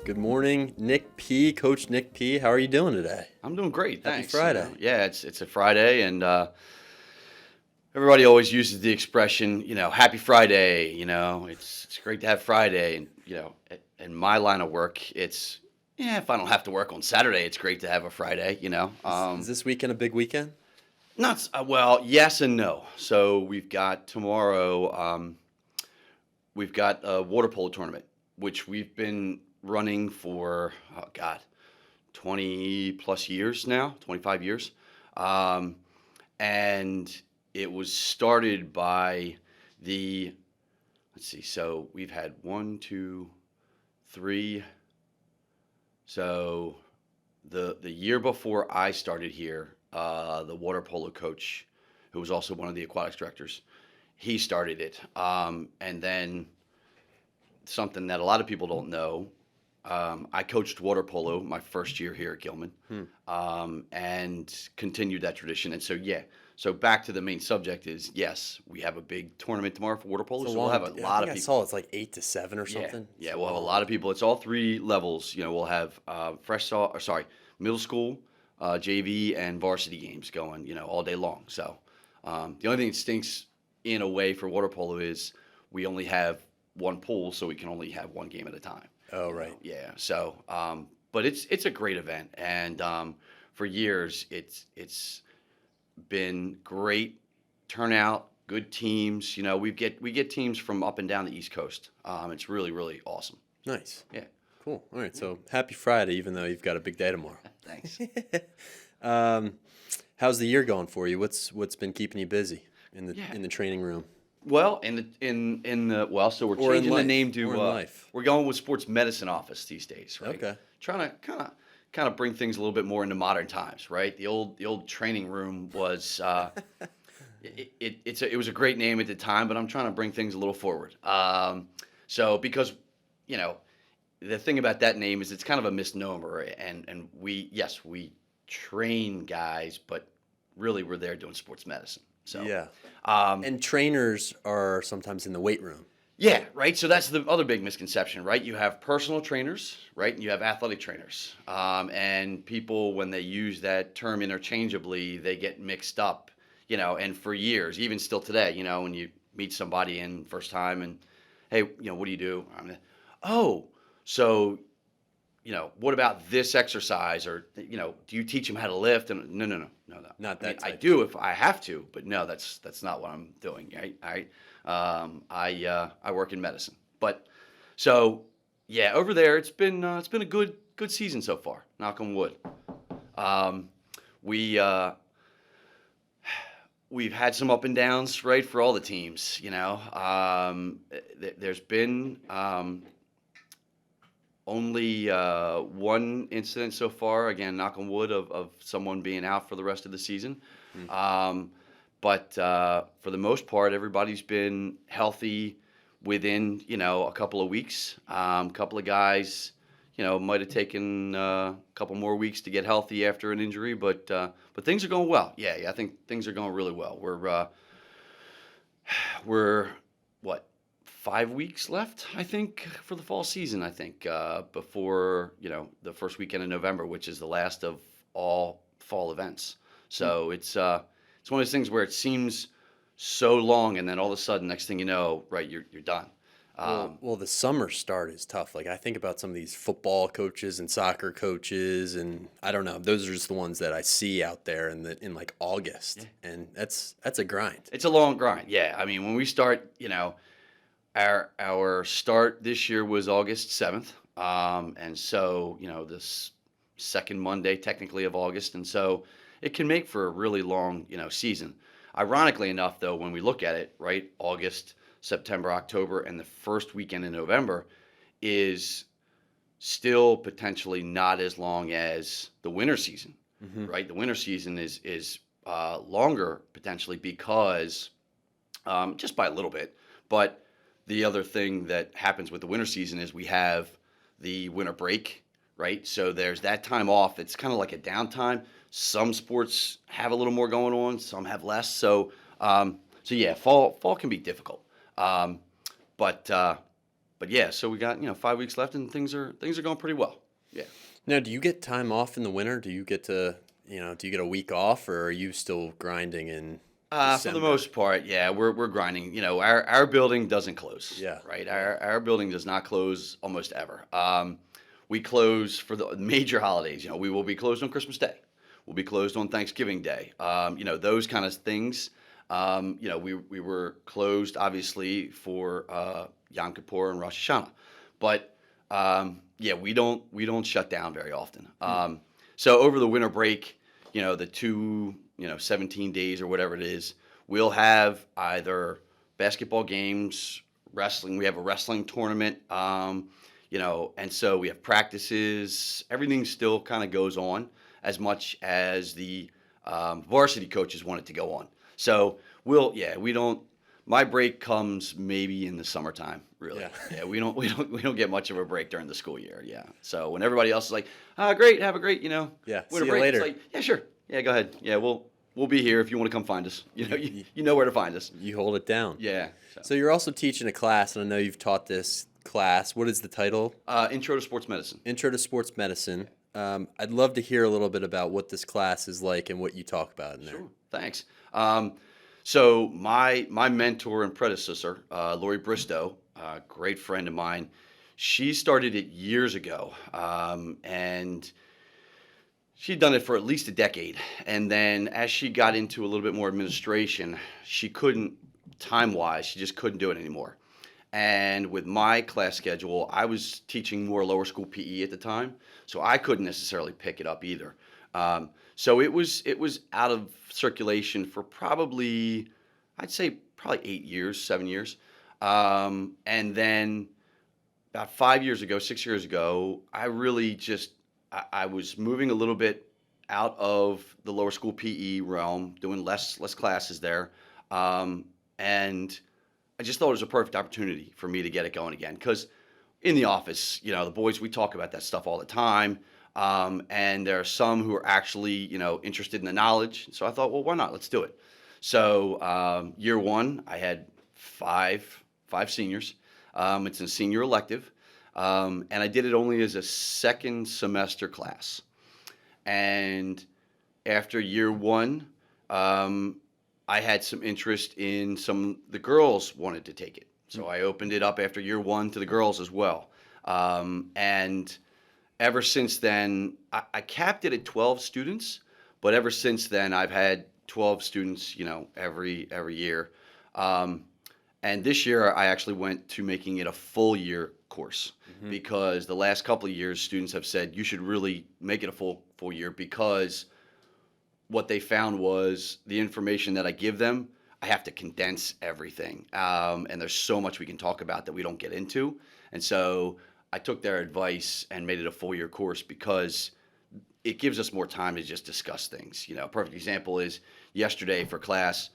Good morning, Nick P. Coach Nick P. How are you doing today? I'm doing great, Happy thanks. Friday. Yeah, it's a Friday, and everybody always uses the expression, "Happy Friday." It's great to have Friday, and in my line of work, it's if I don't have to work on Saturday, it's great to have a Friday. Is this weekend a big weekend? Not well, yes and no. So we've got tomorrow. We've got a water polo tournament, which we've been running for 20 plus years now, 25 years. Um, and it was started by let's see, so we've had one, two, three. So the year before I started here, the water polo coach, who was also one of the aquatics directors, he started it. And then something that a lot of people don't know, I coached water polo my first year here at Gilman, and continued that tradition. And so back to the main subject is, yes, we have a big tournament tomorrow for water polo. So we'll have a lot of I people. saw it's like 8 to 7 or something. Yeah, we'll have a lot of people. It's all three levels. We'll have middle school, JV, and varsity games going, all day long. So the only thing that stinks in a way for water polo is we only have one pool, so we can only have one game at a time. Oh, right. Yeah. So, but it's a great event, and for years it's been great turnout, good teams. We get teams from up and down the East Coast. It's really, really awesome. Nice. Yeah. Cool. All right. So happy Friday, even though you've got a big day tomorrow. Thanks. How's the year going for you? What's been keeping you busy in the training room? Well, so we're changing the name to life. We're going with sports medicine office these days, right? Okay. Trying to kind of bring things a little bit more into modern times, right? The old training room was it was a great name at the time, but I'm trying to bring things a little forward. So because the thing about that name is it's kind of a misnomer, and we train guys, but really we're there doing sports medicine. So yeah. And trainers are sometimes in the weight room. Yeah, right. So that's the other big misconception, right? You have personal trainers, right? And you have athletic trainers. And people, when they use that term interchangeably, they get mixed up, and for years, even still today, when you meet somebody in first time and, hey, what do you do? So, what about this exercise? Or, do you teach them how to lift? And no. Not that I do if I have to, but no, that's not what I'm doing, right? All right. I work in medicine, but so yeah, over there it's been a good season so far. Knock on wood. We've had some up and downs, right, for all the teams. There's been only one incident so far. Again, knock on wood, of someone being out for the rest of the season. But for the most part, everybody's been healthy within, a couple of weeks. A couple of guys, might have taken a couple more weeks to get healthy after an injury, but things are going well. Yeah, I think things are going really well. We're what, 5 weeks left, I think, for the fall season. I think before the first weekend in November, which is the last of all fall events. So it's one of those things where it seems so long, and then all of a sudden, next thing you know, right, you're done. Well, the summer start is tough. Like I think about some of these football coaches and soccer coaches, and I don't know. Those are just the ones that I see out there in like August, and that's a grind. It's a long grind. Yeah, I mean, when we start, our start this year was August 7th, and so this second Monday technically of August, and so it can make for a really long season. Ironically enough, though, when we look at it, right, August, September, October, and the first weekend in November is still potentially not as long as the winter season, right? The winter season is longer potentially because just by a little bit. But the other thing that happens with the winter season is we have the winter break, right? So there's that time off. It's kind of like a downtime. Some sports have a little more going on, some have less. So yeah, fall can be difficult. But But yeah, so we got 5 weeks left, and things are going pretty well. Yeah. Now, do you get time off in the winter? Do you get to, do you get a week off, or are you still grinding in For the December? most part, yeah, we're grinding. Our building doesn't close. Yeah. Right. Our building does not close almost ever. We close for the major holidays. We will be closed on Christmas Day. We'll be closed on Thanksgiving Day. Those kind of things. We were closed obviously for Yom Kippur and Rosh Hashanah, but yeah, we don't shut down very often. So over the winter break, the 17 days or whatever it is, we'll have either basketball games, wrestling. We have a wrestling tournament, and so we have practices. Everything still kind of goes on as much as the varsity coaches want it to go on. So we don't. My break comes maybe in the summertime, really. Yeah. Yeah, we don't get much of a break during the school year. Yeah. So when everybody else is like, great, have a great, Yeah. winter See you break, later. it's like, yeah, sure, yeah, go ahead, yeah, we'll be here if you want to come find us. You know where to find us. You hold it down. Yeah. So you're also teaching a class, and I know you've taught this class. What is the title? Intro to Sports Medicine. Intro to Sports Medicine. I'd love to hear a little bit about what this class is like and what you talk about in there. Sure. Thanks. So my mentor and predecessor, Lori Bristow, a great friend of mine, she started it years ago, and she'd done it for at least a decade. And then as she got into a little bit more administration, she couldn't, time-wise, she just couldn't do it anymore. And with my class schedule, I was teaching more lower school PE at the time, so I couldn't necessarily pick it up either. So it was out of circulation for probably, I'd say probably 8 years, 7 years. And then about 5 years ago, 6 years ago, I really just, I was moving a little bit out of the lower school PE realm, doing less classes there. And I just thought it was a perfect opportunity for me to get it going again. Because in the office, the boys, we talk about that stuff all the time. And there are some who are actually, interested in the knowledge. So I thought, well, why not? Let's do it. So year one, I had five seniors. It's a senior elective. And I did it only as a second semester class. And after year one, I had some interest in the girls wanted to take it. So I opened it up after year one to the girls as well. And ever since then, I capped it at 12 students, but ever since then, I've had 12 students, every year. And this year, I actually went to making it a full year course because the last couple of years, students have said you should really make it a full year because what they found was the information that I give them, I have to condense everything. And there's so much we can talk about that we don't get into. And so I took their advice and made it a full year course because it gives us more time to just discuss things. A perfect example is yesterday for class,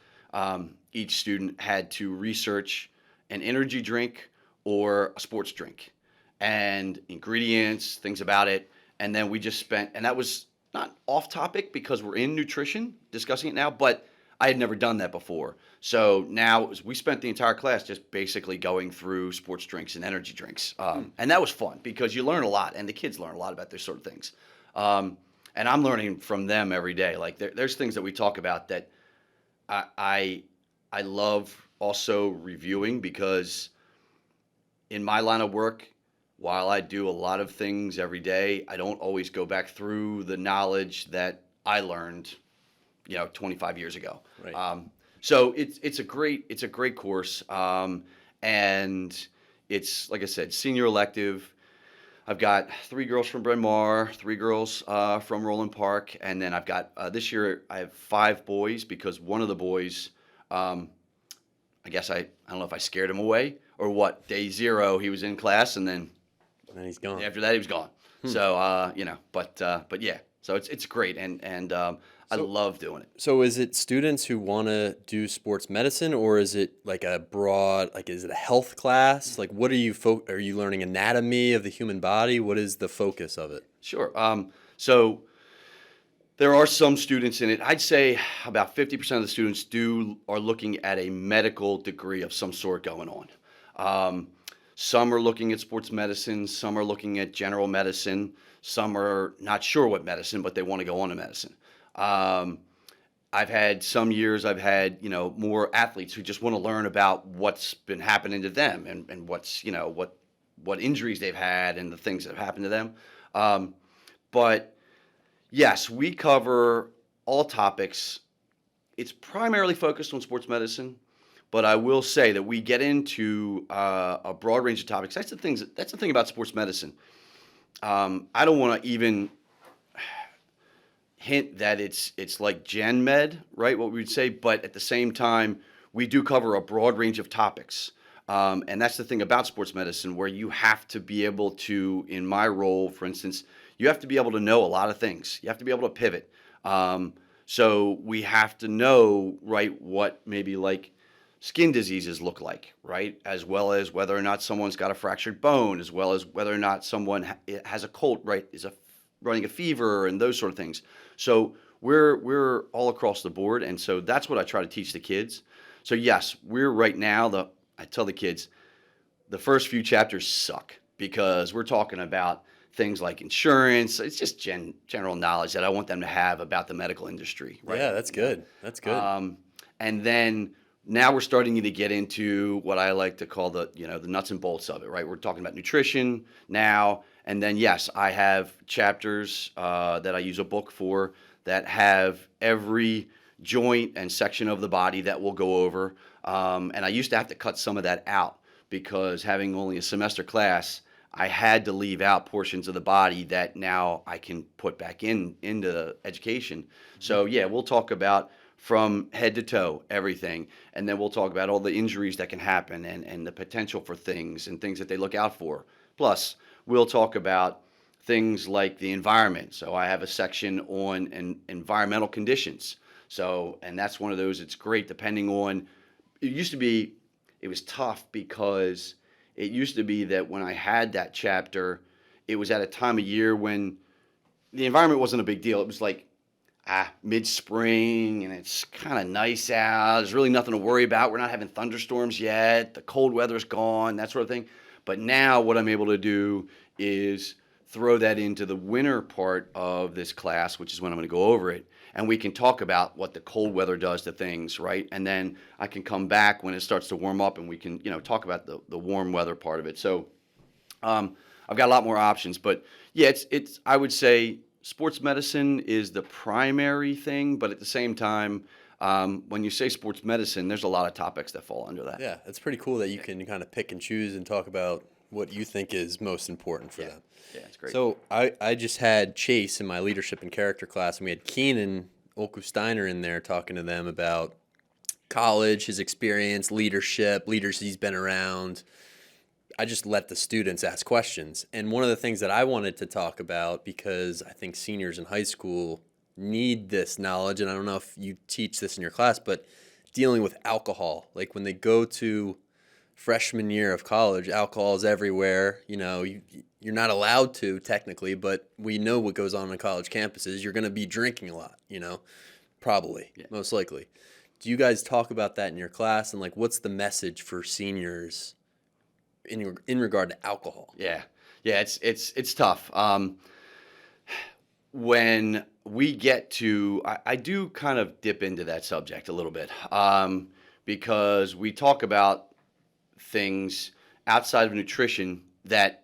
each student had to research an energy drink or a sports drink and ingredients, things about it. And then we just spent, and that was not off topic because we're in nutrition discussing it now, but I had never done that before. So now we spent the entire class just basically going through sports drinks and energy drinks. And that was fun because you learn a lot and the kids learn a lot about those sort of things. And I'm learning from them every day. Like there's things that we talk about that I love also reviewing because in my line of work, while I do a lot of things every day, I don't always go back through the knowledge that I learned, 25 years ago. Right. So it's a great course, and it's like I said, senior elective. I've got 3 girls from Bryn Mawr, 3 girls from Roland Park, and then I've got this year I have 5 boys because one of the boys, I guess I don't know if I scared him away or what. Day 0 he was in class, and then he's gone. after that he was gone. So but yeah, so it's great, and I love doing it. So is it students who want to do sports medicine, or is it like a broad, is it a health class? Like, what are you are you learning anatomy of the human body? What is the focus of it? Sure. So there are some students in it. I'd say about 50% of the students are looking at a medical degree of some sort going on. Some are looking at sports medicine, some are looking at general medicine, some are not sure what medicine, but they want to go on to medicine. Um, I've had some years I've had, more athletes who just want to learn about what's been happening to them and what's, what injuries they've had and the things that have happened to them. Um, but yes, we cover all topics. It's primarily focused on sports medicine, but I will say that we get into a broad range of topics. That's the thing about sports medicine. I don't want to even hint that it's like gen med, right? What we would say, but at the same time, we do cover a broad range of topics. And that's the thing about sports medicine, where you have to be able to, in my role, for instance, you have to be able to know a lot of things. You have to be able to pivot. So we have to know, right, what maybe like skin diseases look like, right? As well as whether or not someone's got a fractured bone, as well as whether or not someone has a cold, right, running a fever and those sort of things. So we're all across the board, and so that's what I try to teach the kids. So yes, we're right now, I tell the kids, the first few chapters suck because we're talking about things like insurance. It's just general knowledge that I want them to have about the medical industry. Right? Yeah, that's good. That's good. And then now we're starting to get into what I like to call the nuts and bolts of it. Right? We're talking about nutrition now, and then yes, I have chapters that I use a book for that have every joint and section of the body that we'll go over. And I used to have to cut some of that out because having only a semester class, I had to leave out portions of the body that now I can put back into education. So yeah, we'll talk about from head to toe, everything. And then we'll talk about all the injuries that can happen and the potential for things and things that they look out for. Plus, we'll talk about things like the environment. So I have a section on environmental conditions. So, and that's one of those, it's great depending on, it was tough because it used to be that when I had that chapter, it was at a time of year when the environment wasn't a big deal. It was like mid-spring and it's kind of nice out. There's really nothing to worry about. We're not having thunderstorms yet. The cold weather's gone, that sort of thing. But now what I'm able to do is throw that into the winter part of this class, which is when I'm going to go over it. And we can talk about what the cold weather does to things, right? And then I can come back when it starts to warm up and we can, talk about the warm weather part of it. So I've got a lot more options. But yeah, it's I would say sports medicine is the primary thing. But at the same time, when you say sports medicine, there's a lot of topics that fall under that. Yeah, it's pretty cool that you can kind of pick and choose and talk about what you think is most important for them. Yeah, it's great. So I just had Chase in my leadership and character class, and we had Keenan Olku-Steiner in there talking to them about college, his experience, leadership, leaders he's been around. I just let the students ask questions. And one of the things that I wanted to talk about, because I think seniors in high school need this knowledge, and I don't know if you teach this in your class, but dealing with alcohol. Like when they go to freshman year of college, alcohol is everywhere. You're not allowed to technically, but we know what goes on college campuses. You're going to be drinking a lot, probably, most likely. Do you guys talk about that in your class? And like, what's the message for seniors in regard to alcohol? Yeah, it's tough. When we get to, I do kind of dip into that subject a little bit because we talk about things outside of nutrition that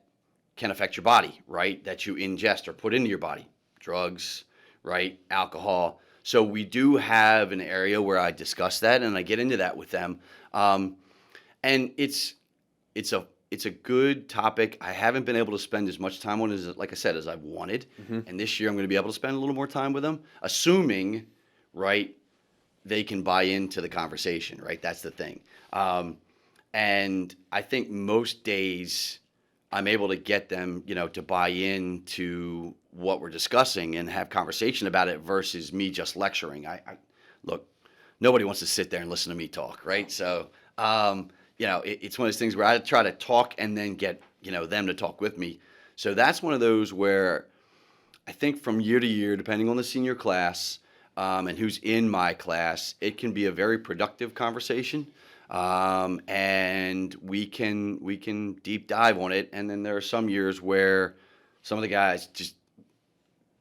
can affect your body, right? That you ingest or put into your body. Drugs, right? Alcohol. So we do have an area where I discuss that and I get into that with them. And it's a good topic. I haven't been able to spend as much time on it, like I said, as I've wanted. Mm-hmm. And this year I'm going to be able to spend a little more time with them, assuming, right, they can buy into the conversation, right? That's the thing. And I think most days I'm able to get them, to buy into what we're discussing and have conversation about it versus me just lecturing. Look, nobody wants to sit there and listen to me talk, right? So, it's one of those things where I try to talk and then get, them to talk with me. So that's one of those where I think from year to year, depending on the senior class and who's in my class, it can be a very productive conversation. and we can deep dive on it. And then there are some years where some of the guys just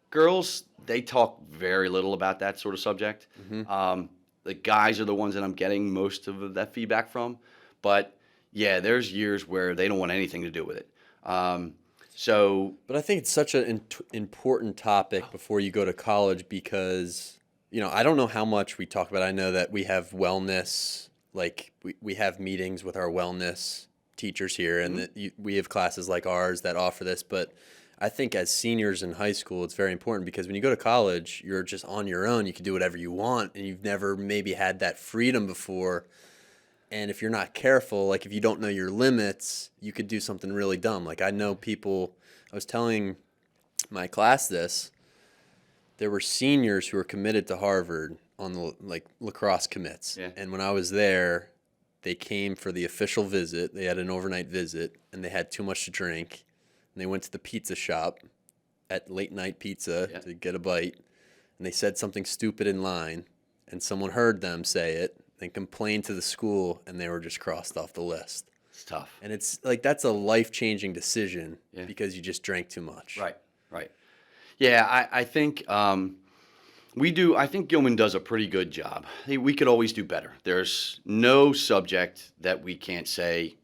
girls, they talk very little about that sort of subject. The guys are the ones that I'm getting most of that feedback from. But yeah, there's years where they don't want anything to do with it. So, But I think it's such an important topic before you go to college because, I don't know how much we talk about. I know that we have wellness, like we have meetings with our wellness teachers here, and that we have classes like ours that offer this. But I think as seniors in high school, it's very important because when you go to college, you're just on your own. You can do whatever you want, and you've never maybe had that freedom before. And if you're not careful, like if you don't know your limits, you could do something really dumb. Like I know people, I was telling my class this, there were seniors who were committed to Harvard on the lacrosse commits. Yeah. And when I was there, they came for the official visit. They had an overnight visit and they had too much to drink. And they went to the pizza shop at late night pizza to get a bite. And they said something stupid in line and someone heard them say it. They complained to the school, and they were just crossed off the list. it's tough. And it's like that's a life-changing decision because you just drank too much. Right. Yeah, I think we do. I think Gilman does a pretty good job. Hey, we could always do better. There's no subject that we can't say,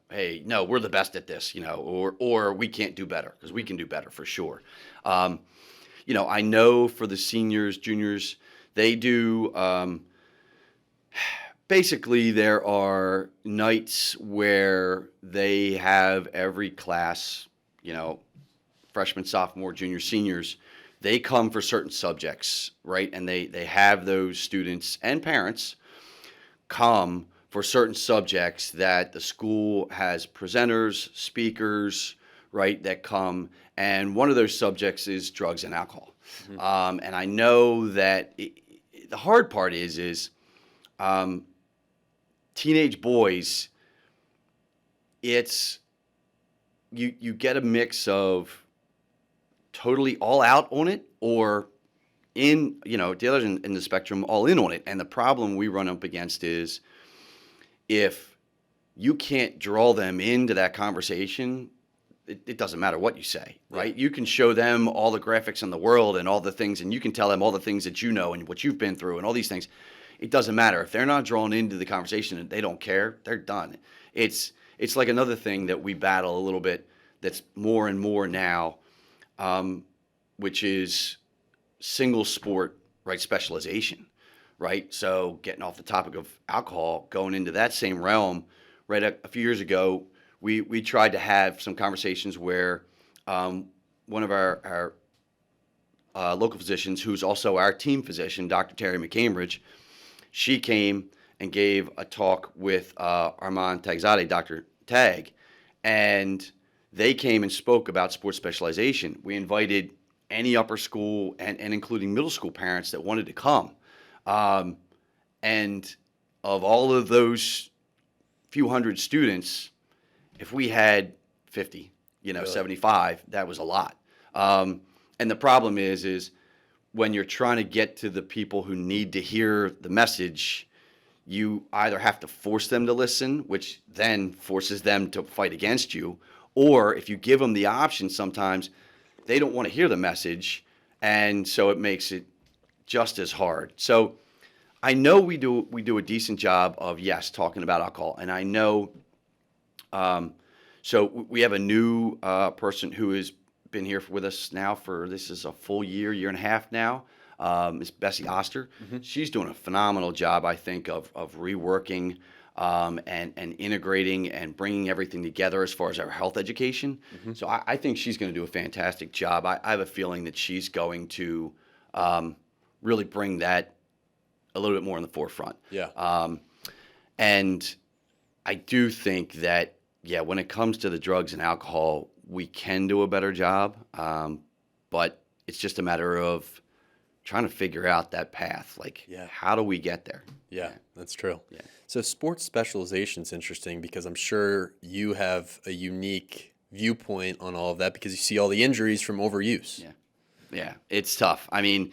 hey, no, we're the best at this, or we can't do better, because we can do better for sure. I know for the seniors, juniors, they do. Basically, there are nights where they have every class, freshmen, sophomore, junior, seniors, they come for certain subjects, right? And they have those students and parents come for certain subjects that the school has presenters, speakers, right, that come. And one of those subjects is drugs and alcohol. And I know that the hard part is teenage boys, it's you get a mix of totally all out on it or the others in the spectrum all in on it. And the problem we run up against is if you can't draw them into that conversation, it doesn't matter what you say, right? You can show them all the graphics in the world and all the things, and you can tell them all the things that you know and what you've been through and all these things. It doesn't matter. If they're not drawn into the conversation and they don't care, they're done. It's like another thing that we battle a little bit that's more and more now, which is single sport, right, specialization, right? So getting off the topic of alcohol, going into that same realm, right, a few years ago, we tried to have some conversations where one of our local physicians, who's also our team physician, Dr. Terry McCambridge, she came and gave a talk with Armand Tagzadeh, Dr. Tag, and they came and spoke about sports specialization. We invited any upper school and including middle school parents that wanted to come. And of all of those few hundred students, if we had 50, really? 75, that was a lot. And the problem is when you're trying to get to the people who need to hear the message, you either have to force them to listen, which then forces them to fight against you, or if you give them the option, sometimes they don't want to hear the message, and so it makes it just as hard. So I know we do a decent job of, talking about alcohol, and I know so we have a new person who has been here with us now for, this is a full year and a half now, Miss Bessie Oster. She's doing a phenomenal job, I think, of reworking and integrating and bringing everything together as far as our health education. So I think she's going to do a fantastic job. I have a feeling that she's going to really bring that a little bit more in the forefront. And I do think that, when it comes to the drugs and alcohol, we can do a better job, but it's just a matter of trying to figure out that path. How do we get there? Yeah, that's true. So sports specialization is interesting because I'm sure you have a unique viewpoint on all of that because you see all the injuries from overuse. Yeah, it's tough. I mean,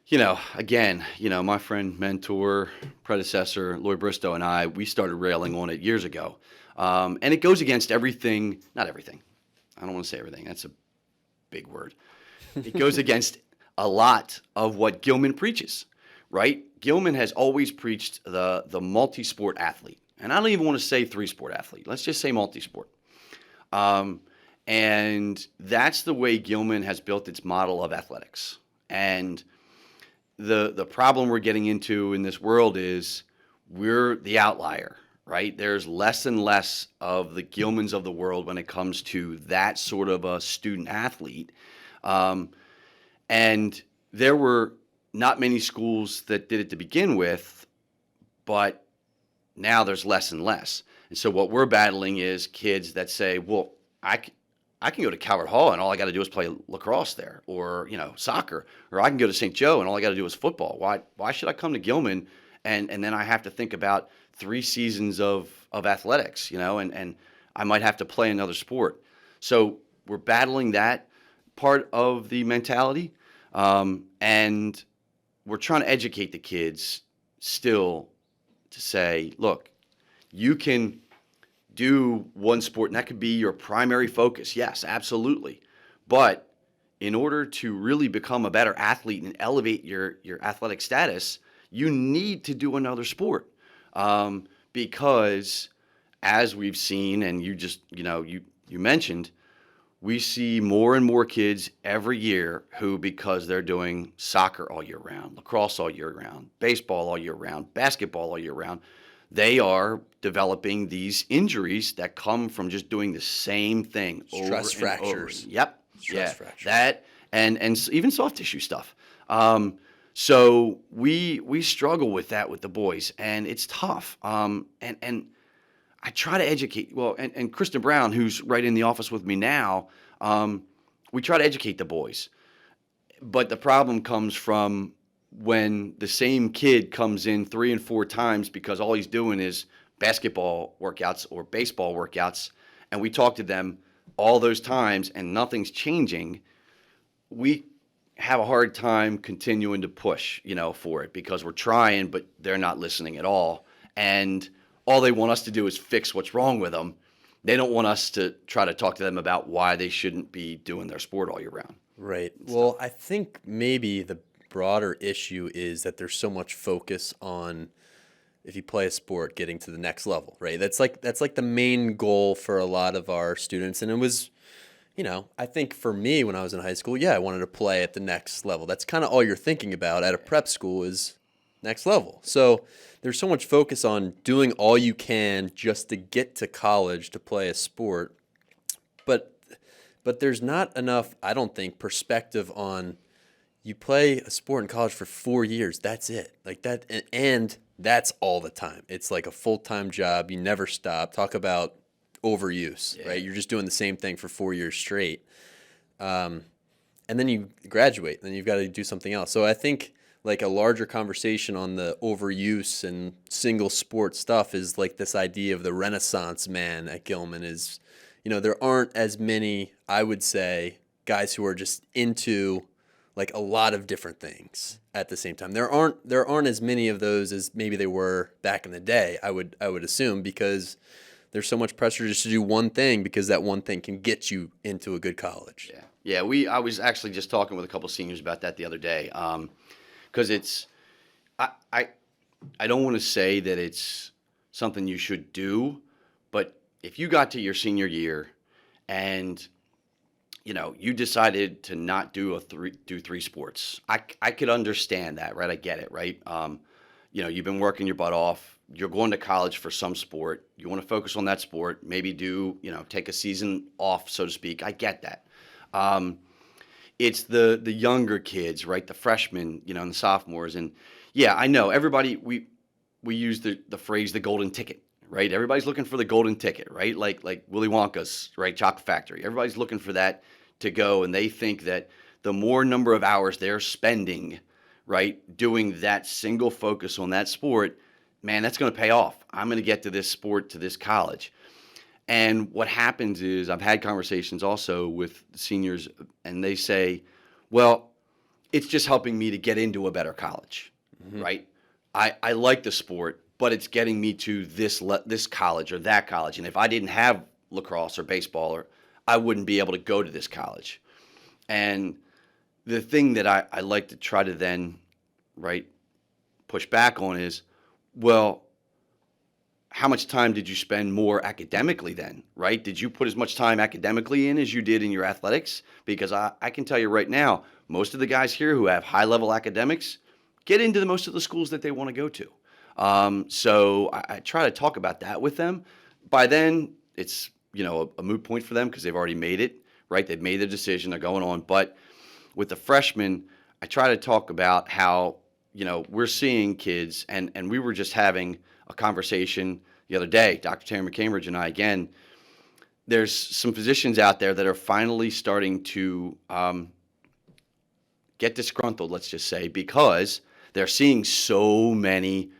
Again, my friend, mentor, predecessor, Lloyd Bristow and I, we started railing on it years ago. And it goes against everything, not everything. I don't want to say everything. That's a big word. It goes against a lot of what Gilman preaches, right? Gilman has always preached the multi-sport athlete. And I don't even want to say three-sport athlete. Let's just say multi-sport. And that's the way Gilman has built its model of athletics. And the problem we're getting into in this world is we're the outlier, right? There's less and less of the Gilmans of the world when it comes to that sort of a student athlete. And there were not many schools that did it to begin with, but now there's less and less. And so what we're battling is kids that say, well, I can go to Calvert Hall and all I got to do is play lacrosse there, or soccer, or I can go to St. Joe and all I got to do is football. Why should I come to Gilman and then I have to think about 3 seasons of athletics, and I might have to play another sport. So we're battling that part of the mentality, and we're trying to educate the kids still to say, look, you can do one sport, and that could be your primary focus. Yes, absolutely. But in order to really become a better athlete and elevate your athletic status, you need to do another sport. Because as we've seen, and you just, you mentioned, we see more and more kids every year who, because they're doing soccer all year round, lacrosse all year round, baseball all year round, basketball all year round, they are developing these injuries that come from just doing the same thing Stress fractures. Over. Yep. Stress fractures. That and even soft tissue stuff. So we struggle with that with the boys, and it's tough. And I try to educate. Well, and Kristen Brown, who's right in the office with me now, we try to educate the boys. But the problem comes from when the same kid comes in 3 and 4 times because all he's doing is basketball workouts or baseball workouts, and we talk to them all those times and nothing's changing, we have a hard time continuing to push, for it, because we're trying, but they're not listening at all. And all they want us to do is fix what's wrong with them. They don't want us to try to talk to them about why they shouldn't be doing their sport all year round. Right. Well, I think maybe the broader issue is that there's so much focus on, if you play a sport, getting to the next level, right? That's like the main goal for a lot of our students. And it was, I think for me when I was in high school, I wanted to play at the next level. That's kind of all you're thinking about at a prep school is next level. So there's so much focus on doing all you can just to get to college to play a sport. But there's not enough, I don't think, perspective on, you play a sport in college for 4 years. That's it. Like that, and that's all the time. It's like a full-time job. You never stop. Talk about overuse, right? You're just doing the same thing for 4 years straight. And then you graduate, and then you've got to do something else. So I think like a larger conversation on the overuse and single sport stuff is like this idea of the Renaissance man at Gilman is, there aren't as many, I would say, guys who are just into like a lot of different things at the same time. There aren't as many of those as maybe they were back in the day, I would assume, because there's so much pressure just to do one thing because that one thing can get you into a good college. Yeah. I was actually just talking with a couple of seniors about that the other day. Because it's, I don't want to say that it's something you should do, but if you got to your senior year and you decided to not do three sports, I could understand that, right? I get it, right? You've been working your butt off. You're going to college for some sport. You want to focus on that sport. Maybe take a season off, so to speak. I get that. It's the younger kids, right? The freshmen, and the sophomores. And I know everybody, we use the phrase, the golden ticket, right? Everybody's looking for the golden ticket, right? Like Willy Wonka's, right? Chocolate Factory. Everybody's looking for that to go. And they think that the more number of hours they're spending, right, doing that single focus on that sport, man, that's going to pay off. I'm going to get to this sport, to this college. And what happens is, I've had conversations also with seniors, and they say, well, it's just helping me to get into a better college, right? I like the sport, but it's getting me to this college or that college. And if I didn't have lacrosse or baseball, I wouldn't be able to go to this college. And the thing that I like to try to then, right, push back on is, well, how much time did you spend more academically then, right? Did you put as much time academically in as you did in your athletics? Because I can tell you right now, most of the guys here who have high-level academics get into most of the schools that they want to go to. So I try to talk about that with them. By then, it's a moot point for them because they've already made it, right? They've made their decision. They're going on. But with the freshmen, I try to talk about how we're seeing kids, and we were just having a conversation the other day, Dr. Terry McCambridge and I, again, there's some physicians out there that are finally starting to get disgruntled, let's just say, because they're seeing so many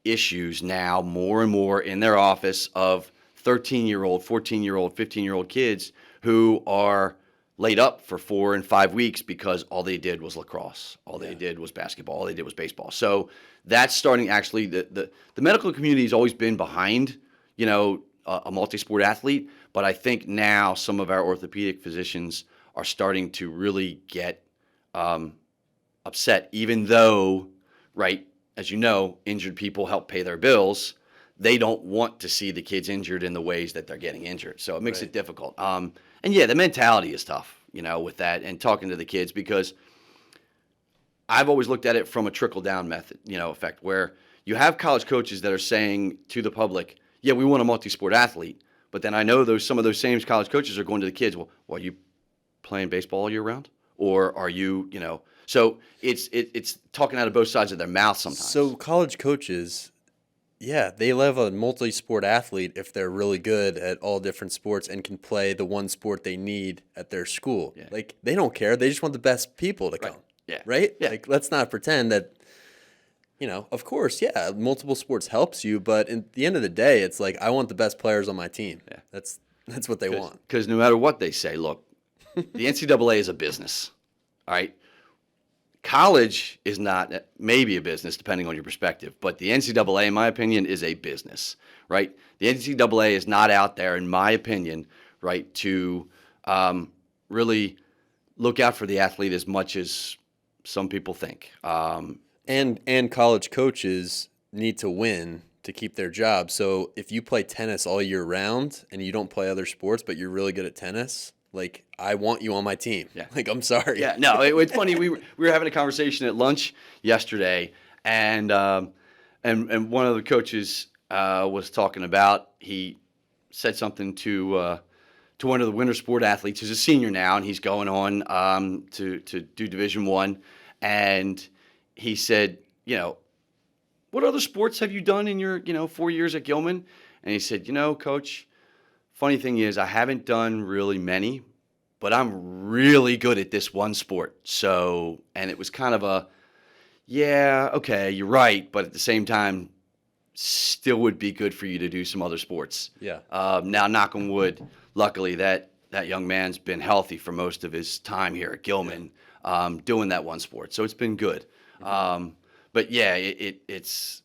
issues now, more and more in their office of 13-year-old, 14-year-old, 15-year-old kids who are laid up for 4 and 5 weeks because all they did was lacrosse, all they did was basketball, all they did was baseball. So that's starting actually, the medical community has always been behind, a multi-sport athlete, but I think now some of our orthopedic physicians are starting to really get upset, even though, right, as you know, injured people help pay their bills. They don't want to see the kids injured in the ways that they're getting injured. So it makes it difficult. And yeah, the mentality is tough, with that and talking to the kids, because I've always looked at it from a trickle-down method, effect, where you have college coaches that are saying to the public, yeah, we want a multi-sport athlete. But then I know some of those same college coaches are going to the kids, well, are you playing baseball all year round? Or are you, so it's talking out of both sides of their mouth sometimes. So college coaches, yeah, they love a multi-sport athlete if they're really good at all different sports and can play the one sport they need at their school. Yeah. Like, they don't care. They just want the best people to come. Yeah. Right? Yeah. Like, let's not pretend that, of course, yeah, multiple sports helps you, but at the end of the day, it's like, I want the best players on my team. Yeah. That's what they want. Because no matter what they say, look, the NCAA is a business, all right? College is not, maybe a business, depending on your perspective, but the NCAA, in my opinion, is a business, right? The NCAA is not out there, in my opinion, right, to really look out for the athlete as much as some people think. And college coaches need to win to keep their job. So if you play tennis all year round and you don't play other sports, but you're really good at tennis, like, I want you on my team. Yeah. Like, I'm sorry. Yeah, no, it's funny. We were having a conversation at lunch yesterday, and one of the coaches was talking about, he said something to one of the winter sport athletes who's a senior now, and he's going on to do Division I, and he said, what other sports have you done in your 4 years at Gilman? And he said, Coach, funny thing is, I haven't done really many, but I'm really good at this one sport. So, and it was kind of a, yeah, okay, you're right, but at the same time, still would be good for you to do some other sports. Yeah. Now, knock on wood, luckily that young man's been healthy for most of his time here at Gilman, doing that one sport. So it's been good. Mm-hmm. But yeah, it's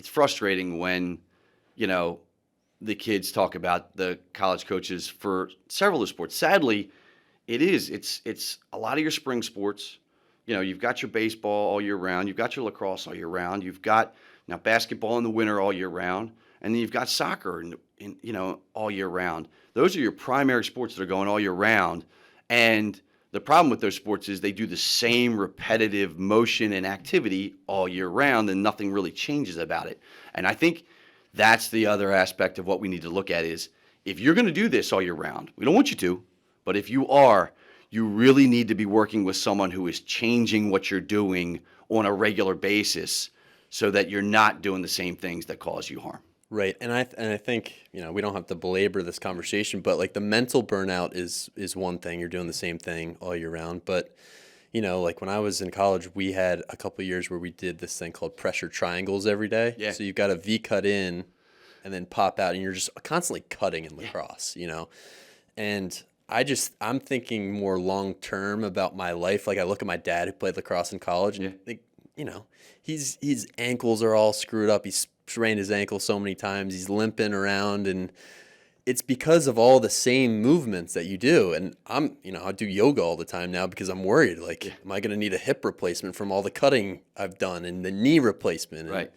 frustrating when, the kids talk about the college coaches for several of the sports. Sadly, it's a lot of your spring sports. You've got your baseball all year round. You've got your lacrosse all year round. You've got now basketball in the winter all year round. And then you've got soccer in all year round. Those are your primary sports that are going all year round. And the problem with those sports is they do the same repetitive motion and activity all year round, and nothing really changes about it. And I think that's the other aspect of what we need to look at is, if you're going to do this all year round, we don't want you to, but if you are, you really need to be working with someone who is changing what you're doing on a regular basis so that you're not doing the same things that cause you harm. Right. And I think, we don't have to belabor this conversation, but like the mental burnout is one thing. You're doing the same thing all year round. But, like when I was in college, we had a couple of years where we did this thing called pressure triangles every day. Yeah. So you've got a V cut in and then pop out, and you're just constantly cutting in lacrosse, And I'm thinking more long term about my life. Like I look at my dad who played lacrosse in college, Yeah. and you know, his ankles are all screwed up. He's sprained his ankle so many times. He's limping around, and it's because of all the same movements that you do. And I do yoga all the time now because I'm worried. Like, am I going to need a hip replacement from all the cutting I've done and the knee replacement? And Right.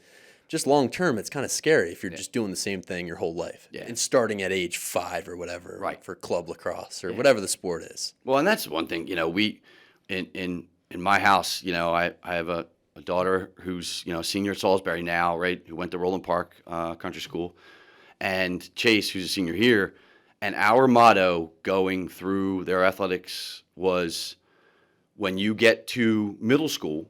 just long term, it's kind of scary if you're Yeah. just doing the same thing your whole life Yeah. and starting at age 5 or whatever, Right. for club lacrosse or whatever the sport is. Well, and that's one thing, we in my house, I have a daughter who's, senior at Salisbury now, right, who went to Roland Park Country School, and Chase, who's a senior here. And our motto going through their athletics was, when you get to middle school,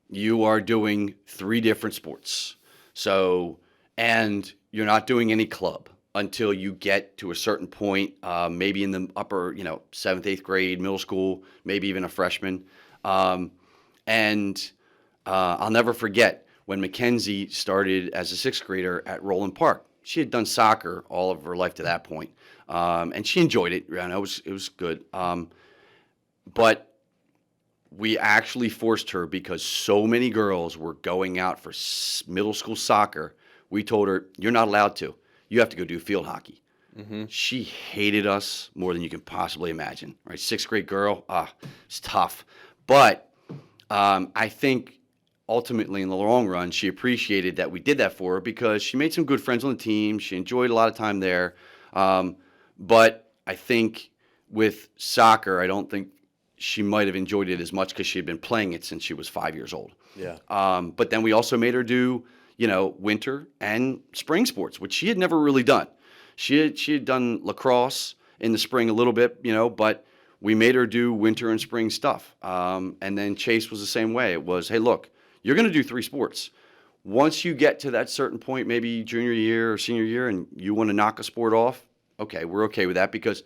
you are doing 3 different sports. So, and you're not doing any club until you get to a certain point, maybe in the upper, 7th, 8th grade, middle school, maybe even a freshman. And I'll never forget when Mackenzie started as a 6th grader at Roland Park. She had done soccer all of her life to that point, and she enjoyed it. It was good. But we actually forced her, because so many girls were going out for middle school soccer. We told her, "You're not allowed to. You have to go do field hockey." She hated us more than you can possibly imagine. Right, 6th grade girl, it's tough. But I think ultimately, in the long run, she appreciated that we did that for her, because she made some good friends on the team. She enjoyed a lot of time there. But I think with soccer, I don't think she might have enjoyed it as much because she had been playing it since she was 5 years old. Yeah. But then we also made her do, winter and spring sports, which she had never really done. She had done lacrosse in the spring a little bit, but we made her do winter and spring stuff. And then Chase was the same way. It was, hey, look, you're going to do 3 sports. Once you get to that certain point, maybe junior year or senior year, and you want to knock a sport off, okay, we're okay with that, because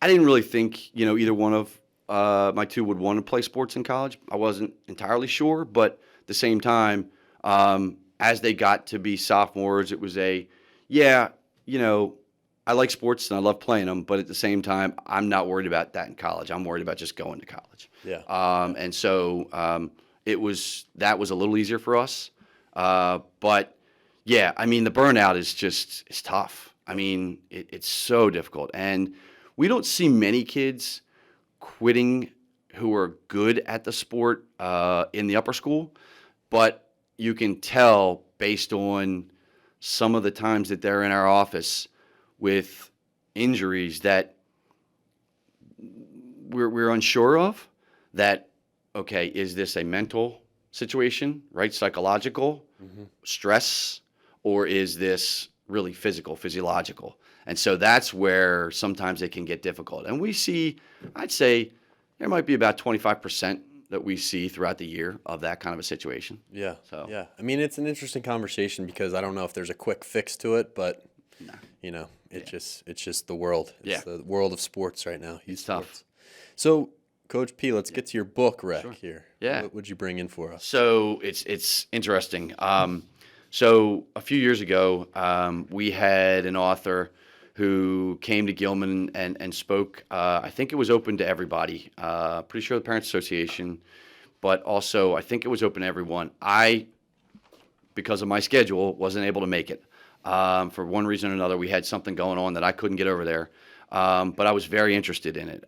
I didn't really think, either one of my 2 would want to play sports in college. I wasn't entirely sure, but at the same time, as they got to be sophomores, it was I like sports and I love playing them, but at the same time, I'm not worried about that in college. I'm worried about just going to college. Yeah. And so that was a little easier for us. But yeah, I mean, the burnout it's tough. I mean, it's so difficult. And we don't see many kids quitting who are good at the sport in the upper school, but you can tell based on some of the times that they're in our office with injuries that we're unsure of, that, okay, is this a mental situation, right? Psychological stress, or is this really physiological? And so that's where sometimes it can get difficult. And we see, I'd say there might be about 25% that we see throughout the year of that kind of a situation. Yeah. So. Yeah. I mean, it's an interesting conversation because I don't know if there's a quick fix to it, but it's just the world. It's the world of sports right now. It's sports. tough. So, Coach P, let's get to your book rec here. Yeah. What would you bring in for us? So it's interesting. So a few years ago, we had an author who came to Gilman and spoke. I think it was open to everybody. Pretty sure the Parents Association, but also I think it was open to everyone. Because of my schedule, wasn't able to make it. For one reason or another, we had something going on that I couldn't get over there. But I was very interested in it.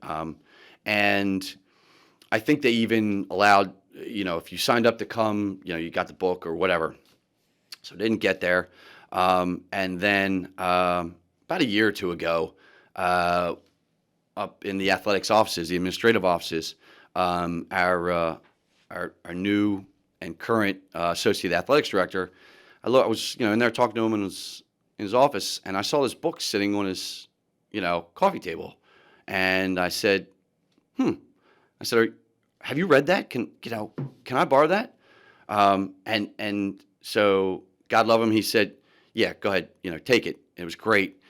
And I think they even allowed, if you signed up to come, you got the book or whatever. So didn't get there. And then about a year or 2 ago, up in the athletics offices, the administrative offices, our new and current associate athletics director, I was in there talking to him in his office, and I saw this book sitting on his coffee table, and I said, have you read that? Can I borrow that? And so God love him, he said, yeah, go ahead, take it. It was great.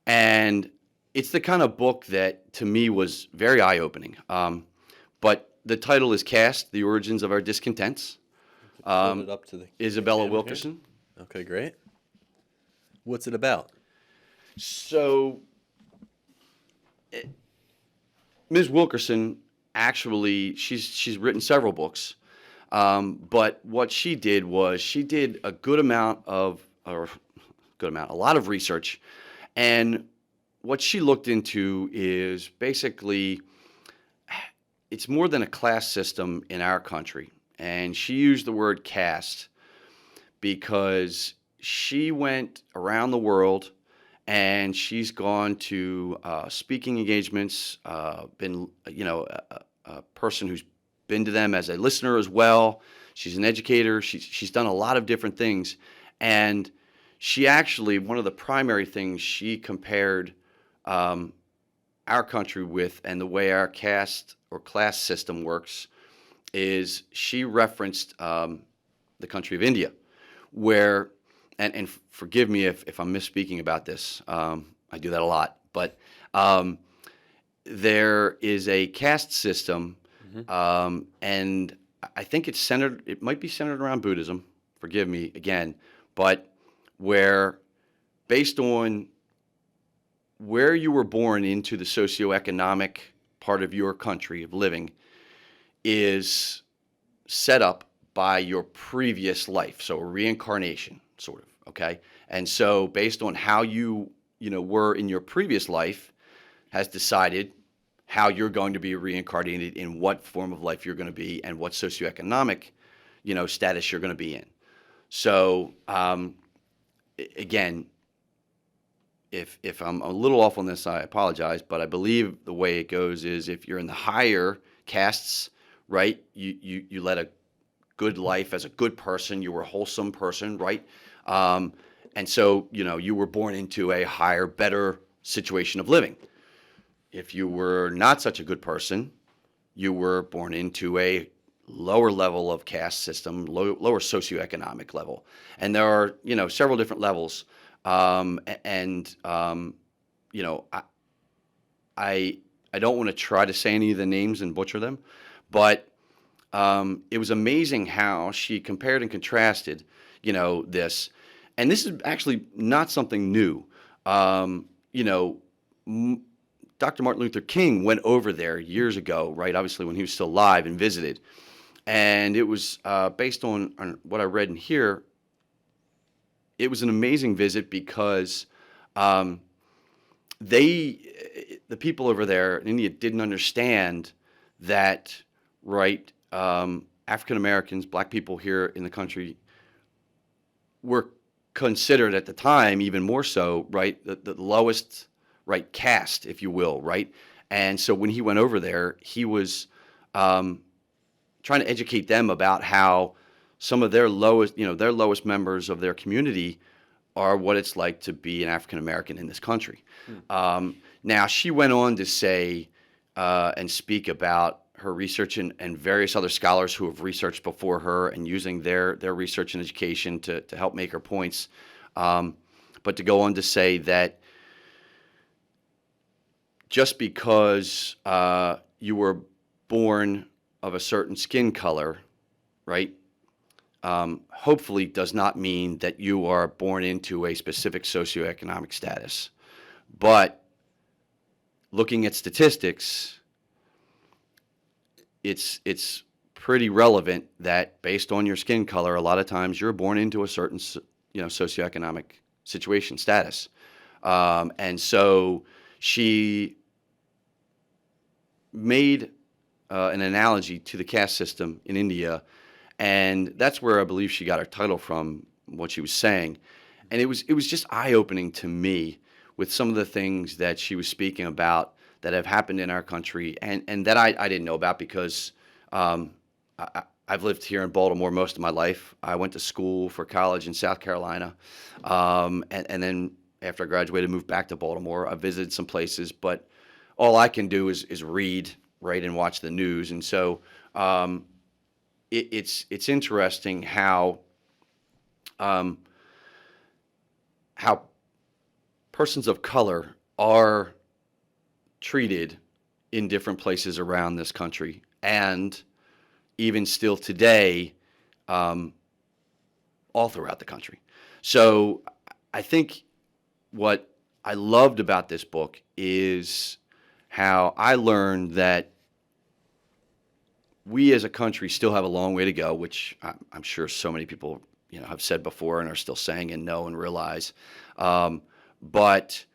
And it's the kind of book that to me was very eye-opening. But the title is Caste, The Origins of Our Discontents. Hold it up to the Isabel Wilkerson. Here. Okay, great. What's it about? So Ms. Wilkerson actually, she's written several books, but what she did was she did a lot of research, and what she looked into is basically it's more than a class system in our country, and she used the word caste because she went around the world and she's gone to speaking engagements, been a person who's been to them as a listener as well. She's an educator. She's done a lot of different things, and she actually, one of the primary things she compared our country with and the way our caste or class system works is she referenced the country of India, where, and forgive me if I'm misspeaking about this, I do that a lot, but there is a caste system, and I think it might be centered around Buddhism, forgive me again, but where based on where you were born into the socioeconomic part of your country of living is set up by your previous life, so a reincarnation, sort of, okay? And so based on how you were in your previous life has decided how you're going to be reincarnated, in what form of life you're going to be, and what socioeconomic, status you're going to be in. So, again, if I'm a little off on this, I apologize, but I believe the way it goes is if you're in the higher castes, right, you led a good life as a good person, you were a wholesome person, right? And so, you were born into a higher, better situation of living. If you were not such a good person, you were born into a lower level of caste system, lower socioeconomic level. And there are, several different levels. I don't want to try to say any of the names and butcher them, but it was amazing how she compared and contrasted, this. And this is actually not something new. Dr. Martin Luther King went over there years ago, right? Obviously, when he was still alive, and visited. And it was based on what I read in here. It was an amazing visit because the people over there in India didn't understand that, right? African Americans, black people here in the country were considered at the time even more so, right? The lowest, right, caste, if you will, right? And so when he went over there, he was trying to educate them about how some of their lowest members of their community are what it's like to be an African American in this country. Now, she went on to say and speak about her research and various other scholars who have researched before her and using their research and education to help make her points. But to go on to say that just because you were born of a certain skin color, right, hopefully does not mean that you are born into a specific socioeconomic status. But looking at statistics, it's pretty relevant that based on your skin color, a lot of times you're born into a certain socioeconomic situation status. And so she made an analogy to the caste system in India, and that's where I believe she got her title from, what she was saying. And it was just eye-opening to me with some of the things that she was speaking about that have happened in our country, and that I didn't know about because I've lived here in Baltimore most of my life. I went to school for college in South Carolina, and then after I graduated, moved back to Baltimore. I visited some places, but all I can do is read, right, and watch the news. And so it's interesting how persons of color are treated in different places around this country, and even still today, all throughout the country. So I think what I loved about this book is how I learned that we as a country still have a long way to go, which I'm sure so many people, have said before and are still saying and know and realize. But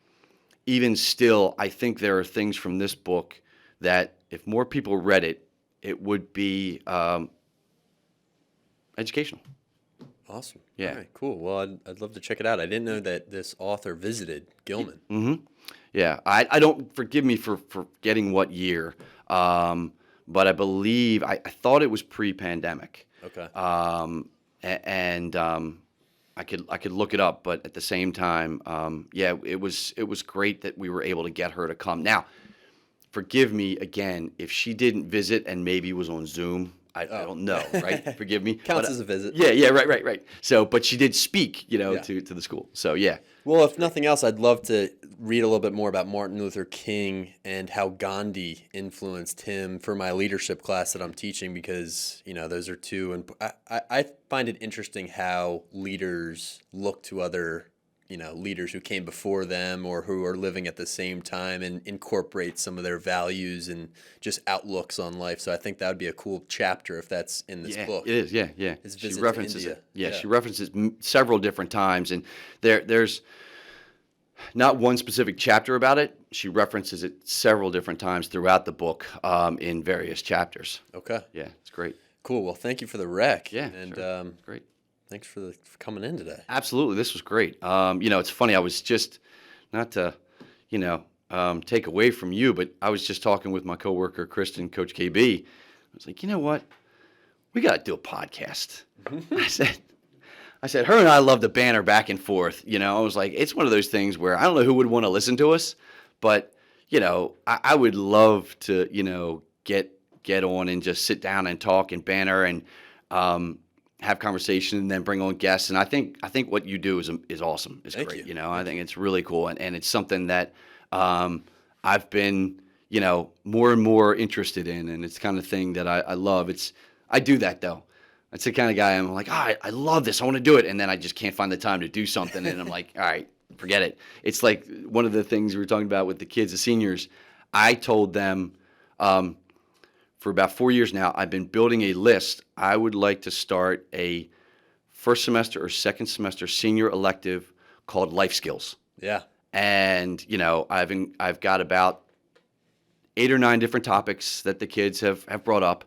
even still, I think there are things from this book that if more people read it, it would be educational. Awesome. Yeah. All right, cool. Well, I'd love to check it out. I didn't know that this author visited Gilman. Mm-hmm. Yeah. I don't, forgive me for forgetting what year, but I believe, I thought it was pre-pandemic. Okay. And I could look it up, but at the same time, it was great that we were able to get her to come. Now, forgive me again if she didn't visit and maybe was on Zoom. I don't know, right? Forgive me. Counts as a visit. Yeah, right. So, but she did speak, Yeah. to the school. So, yeah. Well, if nothing else, I'd love to read a little bit more about Martin Luther King and how Gandhi influenced him for my leadership class that I'm teaching, because, those are two. And I find it interesting how leaders look to other, leaders who came before them or who are living at the same time and incorporate some of their values and just outlooks on life. So I think that would be a cool chapter if that's in this book. It is, yeah. His She visit to references India. it. Yeah, she references several different times, and there's not one specific chapter about it. She references it several different times throughout the book in various chapters. Okay. Yeah, it's great. Cool. Well, thank you for the rec. Yeah, And sure. Great. thanks for coming in today. Absolutely, this was great. It's funny. I was just not to, take away from you, but I was just talking with my coworker Kristen, Coach KB. I was like, you know what? We got to do a podcast. I said, her and I love to banter back and forth. I was like, it's one of those things where I don't know who would want to listen to us, but I would love to, get on and just sit down and talk and banter and have conversation and then bring on guests. And I think what you do is awesome. It's Thank great. you. I think it's really cool. And it's something that I've been, more and more interested in. And it's the kind of thing that I love. I do that though. That's the kind of guy I'm like, I love this. I want to do it. And then I just can't find the time to do something. And I'm like, all right, forget it. It's like one of the things we were talking about with the kids, the seniors. I told them, for about 4 years now, I've been building a list. I would like to start a first semester or second semester senior elective called Life Skills. Yeah. And, I've got about 8 or 9 different topics that the kids have brought up,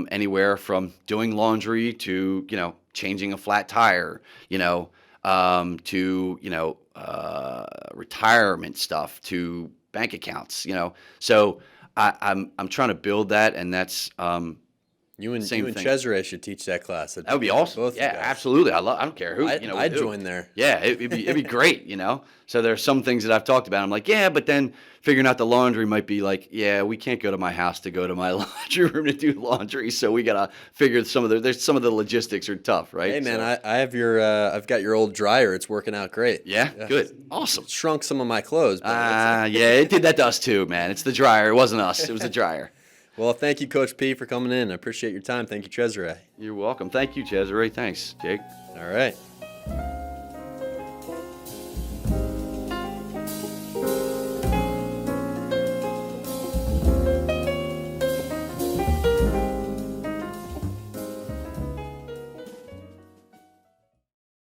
anywhere from doing laundry to, changing a flat tire, to, retirement stuff, to bank accounts, So I'm trying to build that, and that's You and Same thing. Cesare should teach that class. that would be awesome. Both you Yeah, guys. absolutely. I don't care who. I'd who. join there. Yeah, it'd be great. So there are some things that I've talked about. I'm like, yeah, but then figuring out the laundry might be like, yeah, we can't go to my house to go to my laundry room to do laundry. So we gotta figure some of the logistics are tough, right? Hey man, So, I have I've got your old dryer. It's working out great. yeah, good, awesome. It shrunk some of my clothes. But Yeah, it did that to us too, man. It's the dryer. It wasn't us. It was the dryer. well, thank you, Coach P, for coming in. I appreciate your time. Thank you, Cesare. You're welcome. Thank you, Cesare. Thanks, Jake. All right.